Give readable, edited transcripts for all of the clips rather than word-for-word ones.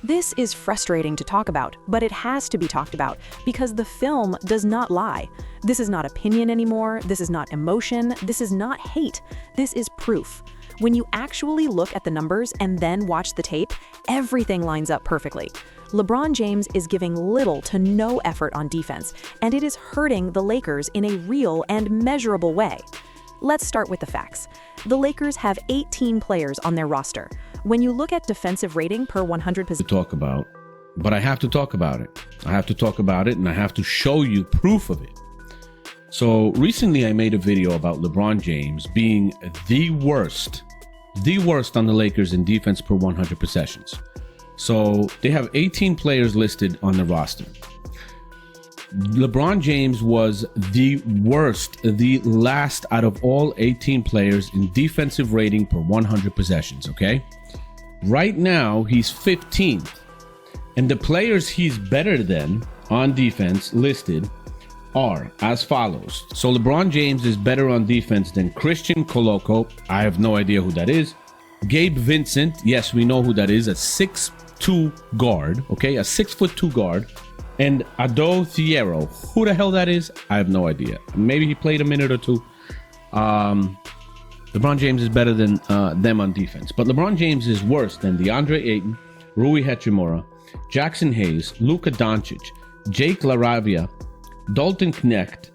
This is frustrating to talk about, but it has to be talked about because the film does not lie. This is not opinion anymore, this is not emotion, this is not hate, this is proof. When you actually look at the numbers and then watch the tape, everything lines up perfectly. LeBron James is giving little to no effort on defense, and it is hurting the Lakers in a real and measurable way. Let's start with the facts. The Lakers have 18 players on their roster. When you look at defensive rating per 100 possessions, talk about, but I have to talk about it. I have to talk about it, and I have to show you proof of it. So recently I made a video about LeBron James being the worst on the Lakers in defense per 100 possessions. So they have 18 players listed on the roster. LeBron James was the worst, the last out of all 18 players in defensive rating per 100 possessions, okay? Right now, he's 15th. And the players he's better than on defense listed are as follows. So LeBron James is better on defense than Christian Coloco. I have no idea who that is. Gabe Vincent. Yes, we know who that is. A 6'2" guard, okay? A 6'2" guard. And Ado Thiero. Who the hell that is? I have no idea. Maybe he played a minute or two. LeBron James is better than them on defense. But LeBron James is worse than DeAndre Ayton, Rui Hachimura, Jackson Hayes, Luka Doncic, Jake LaRavia, Dalton Knecht,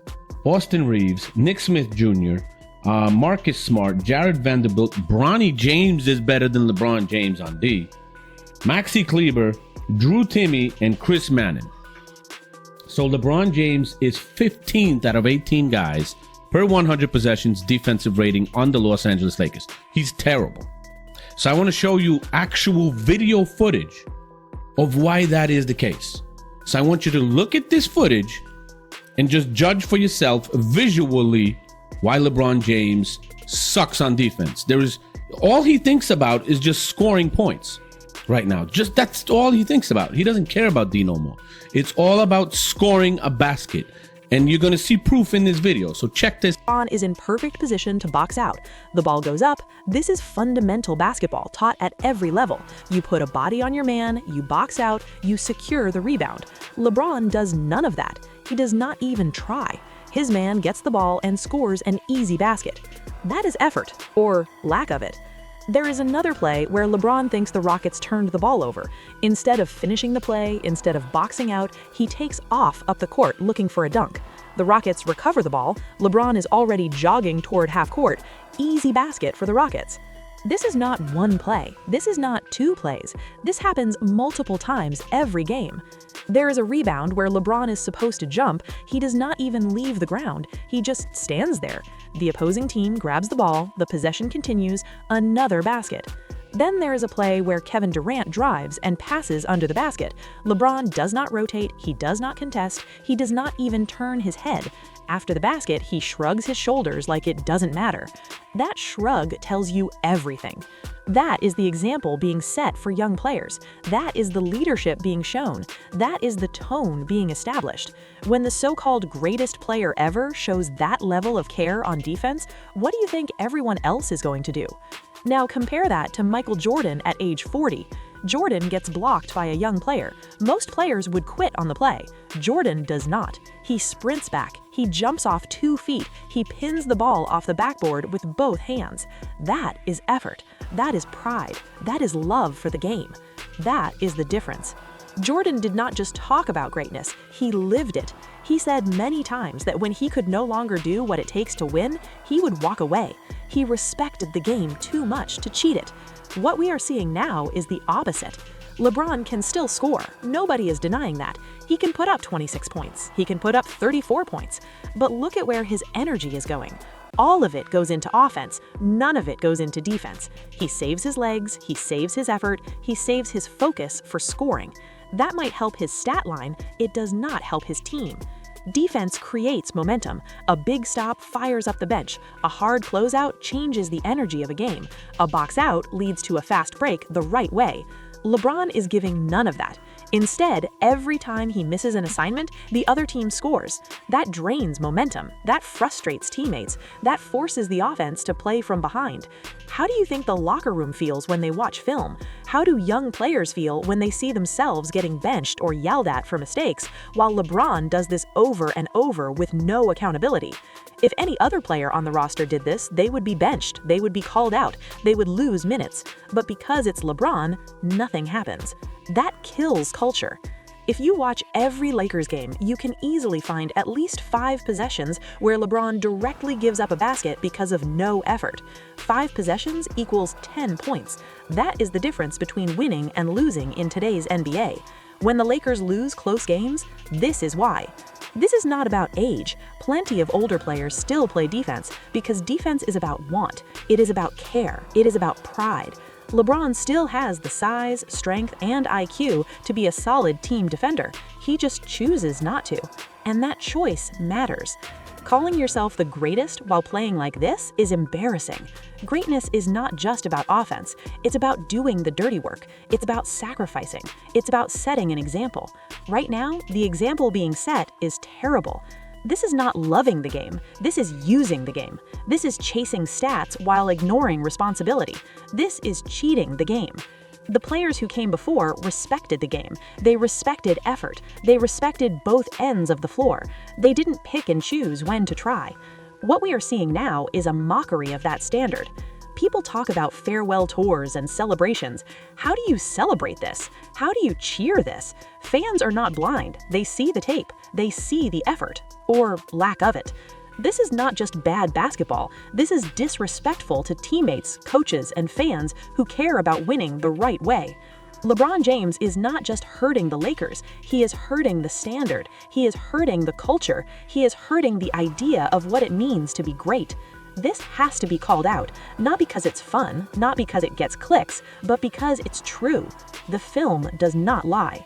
Austin Reeves, Nick Smith Jr., Marcus Smart, Jared Vanderbilt. Bronny James is better than LeBron James on D. Maxi Kleber, Drew Timme, and Chris Manning. So LeBron James is 15th out of 18 guys per 100 possessions defensive rating on the Los Angeles Lakers. He's terrible. So I want to show you actual video footage of why that is the case. So I want you to look at this footage and just judge for yourself visually why LeBron James sucks on defense. All he thinks about is just scoring points right now. Just that's all he thinks about. He doesn't care about D no more. It's all about scoring a basket. And you're going to see proof in this video. So check this. LeBron is in perfect position to box out. The ball goes up. This is fundamental basketball taught at every level. You put a body on your man, you box out, you secure the rebound. LeBron does none of that. He does not even try. His man gets the ball and scores an easy basket. That is effort, or lack of it. There is another play where LeBron thinks the Rockets turned the ball over. Instead of finishing the play, instead of boxing out, he takes off up the court looking for a dunk. The Rockets recover the ball. LeBron is already jogging toward half court. Easy basket for the Rockets. This is not one play. This is not two plays. This happens multiple times every game. There is a rebound where LeBron is supposed to jump. He does not even leave the ground. He just stands there. The opposing team grabs the ball. The possession continues. Another basket. Then there is a play where Kevin Durant drives and passes under the basket. LeBron does not rotate. He does not contest. He does not even turn his head. After the basket, he shrugs his shoulders like it doesn't matter. That shrug tells you everything. That is the example being set for young players. That is the leadership being shown. That is the tone being established. When the so-called greatest player ever shows that level of care on defense, what do you think everyone else is going to do? Now compare that to Michael Jordan at age 40. Jordan gets blocked by a young player. Most players would quit on the play. Jordan does not. He sprints back. He jumps off 2 feet. He pins the ball off the backboard with both hands. That is effort. That is pride. That is love for the game. That is the difference. Jordan did not just talk about greatness, he lived it. He said many times that when he could no longer do what it takes to win, he would walk away. He respected the game too much to cheat it. What we are seeing now is the opposite. LeBron can still score. Nobody is denying that. He can put up 26 points. He can put up 34 points. But look at where his energy is going. All of it goes into offense. None of it goes into defense. He saves his legs. He saves his effort. He saves his focus for scoring. That might help his stat line. It does not help his team. Defense creates momentum. A big stop fires up the bench. A hard closeout changes the energy of a game. A box out leads to a fast break the right way. LeBron is giving none of that. Instead, every time he misses an assignment, the other team scores. That drains momentum, that frustrates teammates, that forces the offense to play from behind. How do you think the locker room feels when they watch film? How do young players feel when they see themselves getting benched or yelled at for mistakes, while LeBron does this over and over with no accountability? If any other player on the roster did this, they would be benched, they would be called out, they would lose minutes. But because it's LeBron, nothing happens. That kills culture. If you watch every Lakers game, you can easily find at least 5 possessions where LeBron directly gives up a basket because of no effort. 5 possessions equals 10 points. That is the difference between winning and losing in today's NBA. When the Lakers lose close games, this is why. This is not about age. Plenty of older players still play defense because defense is about want. It is about care. It is about pride. LeBron still has the size, strength, and IQ to be a solid team defender. He just chooses not to. And that choice matters. Calling yourself the greatest while playing like this is embarrassing. Greatness is not just about offense. It's about doing the dirty work. It's about sacrificing. It's about setting an example. Right now, the example being set is terrible. This is not loving the game. This is using the game. This is chasing stats while ignoring responsibility. This is cheating the game. The players who came before respected the game. They respected effort. They respected both ends of the floor. They didn't pick and choose when to try. What we are seeing now is a mockery of that standard. People talk about farewell tours and celebrations. How do you celebrate this? How do you cheer this? Fans are not blind. They see the tape. They see the effort, or lack of it. This is not just bad basketball. This is disrespectful to teammates, coaches, and fans who care about winning the right way. LeBron James is not just hurting the Lakers. He is hurting the standard. He is hurting the culture. He is hurting the idea of what it means to be great. This has to be called out, not because it's fun, not because it gets clicks, but because it's true. The film does not lie.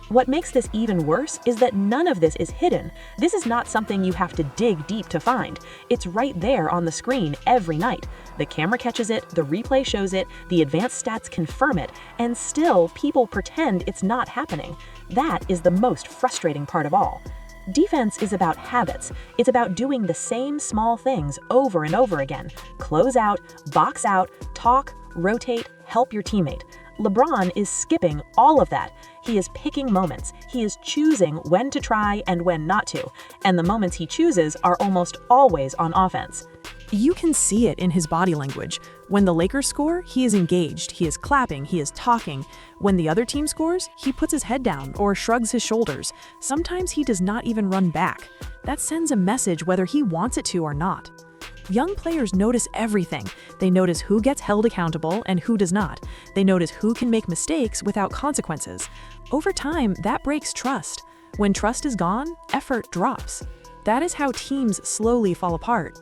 What makes this even worse is that none of this is hidden. This is not something you have to dig deep to find. It's right there on the screen every night. The camera catches it, the replay shows it, the advanced stats confirm it, and still people pretend it's not happening. That is the most frustrating part of all. Defense is about habits. It's about doing the same small things over and over again. Close out, box out, talk, rotate, help your teammate. LeBron is skipping all of that. He is picking moments. He is choosing when to try and when not to. And the moments he chooses are almost always on offense. You can see it in his body language. When the Lakers score, he is engaged, he is clapping, he is talking. When the other team scores, he puts his head down or shrugs his shoulders. Sometimes he does not even run back. That sends a message whether he wants it to or not. Young players notice everything. They notice who gets held accountable and who does not. They notice who can make mistakes without consequences. Over time, that breaks trust. When trust is gone, effort drops. That is how teams slowly fall apart.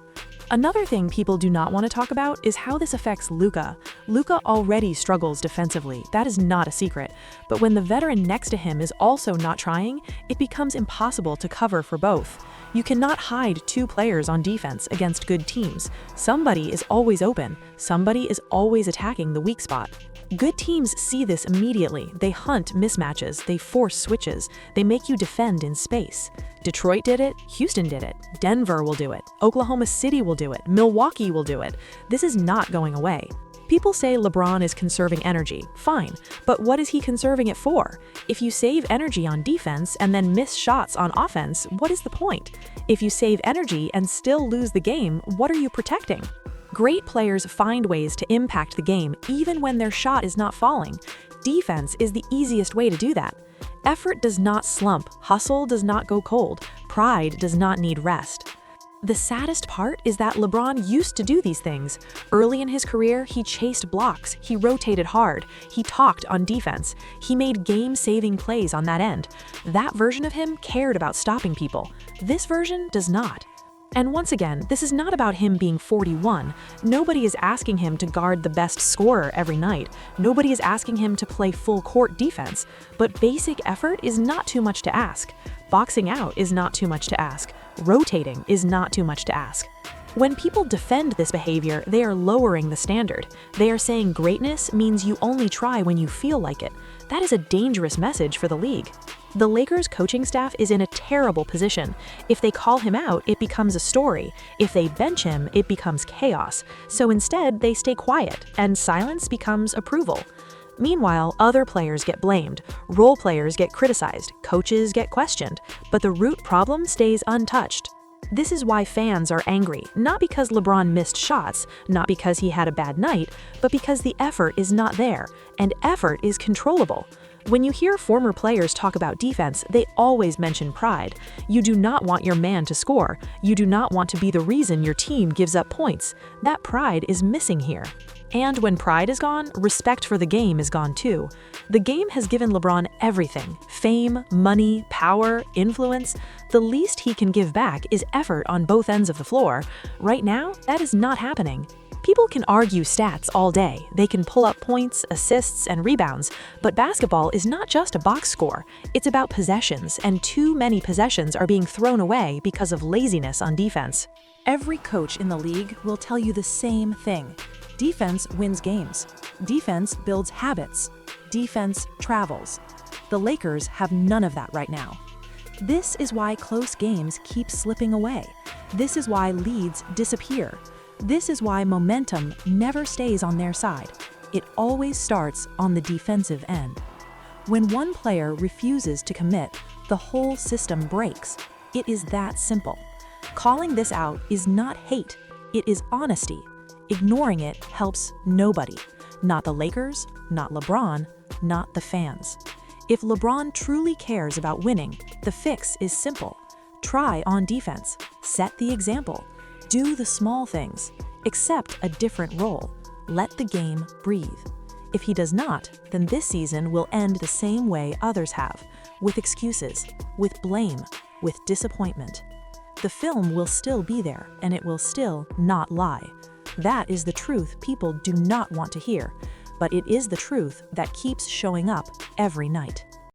Another thing people do not want to talk about is how this affects Luka. Luka already struggles defensively, that is not a secret. But when the veteran next to him is also not trying, it becomes impossible to cover for both. You cannot hide 2 players on defense against good teams. Somebody is always open. Somebody is always attacking the weak spot. Good teams see this immediately. They hunt mismatches, they force switches, they make you defend in space. Detroit did it, Houston did it, Denver will do it, Oklahoma City will do it, Milwaukee will do it. This is not going away. People say LeBron is conserving energy. Fine, but what is he conserving it for? If you save energy on defense and then miss shots on offense, what is the point? If you save energy and still lose the game, what are you protecting? Great players find ways to impact the game even when their shot is not falling. Defense is the easiest way to do that. Effort does not slump, hustle does not go cold, pride does not need rest. The saddest part is that LeBron used to do these things. Early in his career, he chased blocks, he rotated hard, he talked on defense, he made game-saving plays on that end. That version of him cared about stopping people. This version does not. And once again, this is not about him being 41. Nobody is asking him to guard the best scorer every night. Nobody is asking him to play full court defense. But basic effort is not too much to ask. Boxing out is not too much to ask. Rotating is not too much to ask. When people defend this behavior, they are lowering the standard. They are saying greatness means you only try when you feel like it. That is a dangerous message for the league. The Lakers coaching staff is in a terrible position. If they call him out, it becomes a story. If they bench him, it becomes chaos. So instead, they stay quiet, and silence becomes approval. Meanwhile, other players get blamed, role players get criticized, coaches get questioned, but the root problem stays untouched. This is why fans are angry, not because LeBron missed shots, not because he had a bad night, but because the effort is not there, and effort is controllable. When you hear former players talk about defense, they always mention pride. You do not want your man to score. You do not want to be the reason your team gives up points. That pride is missing here. And when pride is gone, respect for the game is gone too. The game has given LeBron everything: fame, money, power, influence. The least he can give back is effort on both ends of the floor. Right now, that is not happening. People can argue stats all day. They can pull up points, assists, and rebounds, but basketball is not just a box score. It's about possessions, and too many possessions are being thrown away because of laziness on defense. Every coach in the league will tell you the same thing. Defense wins games. Defense builds habits. Defense travels. The Lakers have none of that right now. This is why close games keep slipping away. This is why leads disappear. This is why momentum never stays on their side. It always starts on the defensive end. When one player refuses to commit, the whole system breaks. It is that simple. Calling this out is not hate, it is honesty. Ignoring it helps nobody. Not the Lakers, not LeBron, not the fans. If LeBron truly cares about winning, the fix is simple. Try on defense. Set the example. Do the small things. Accept a different role. Let the game breathe. If he does not, then this season will end the same way others have, with excuses, with blame, with disappointment. The film will still be there, and it will still not lie. That is the truth people do not want to hear, but it is the truth that keeps showing up every night.